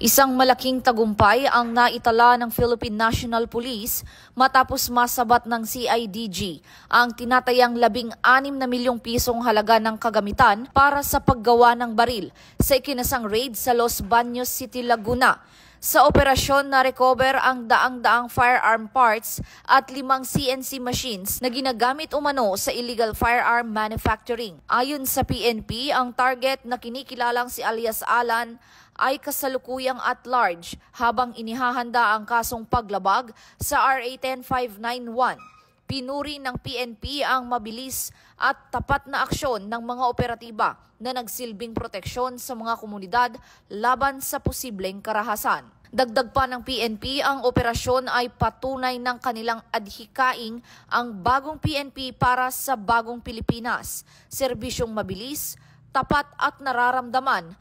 Isang malaking tagumpay ang naitala ng Philippine National Police matapos masabat ng CIDG ang tinatayang 16 na milyong pisong halaga ng kagamitan para sa paggawa ng baril sa ikinasang raid sa Los Baños City, Laguna. Sa operasyon na-recover ang daang-daang firearm parts at 5 CNC machines na ginagamit umano sa illegal firearm manufacturing. Ayon sa PNP, ang target na kinikilalang si alias Alan ay kasalukuyang at large habang inihahanda ang kasong paglabag sa RA 10591. Pinuri ng PNP ang mabilis at tapat na aksyon ng mga operatiba na nagsilbing proteksyon sa mga komunidad laban sa posibleng karahasan. Dagdag pa ng PNP, ang operasyon ay patunay ng kanilang adhikaing ang bagong PNP para sa bagong Pilipinas, serbisyong mabilis, tapat at nararamdaman.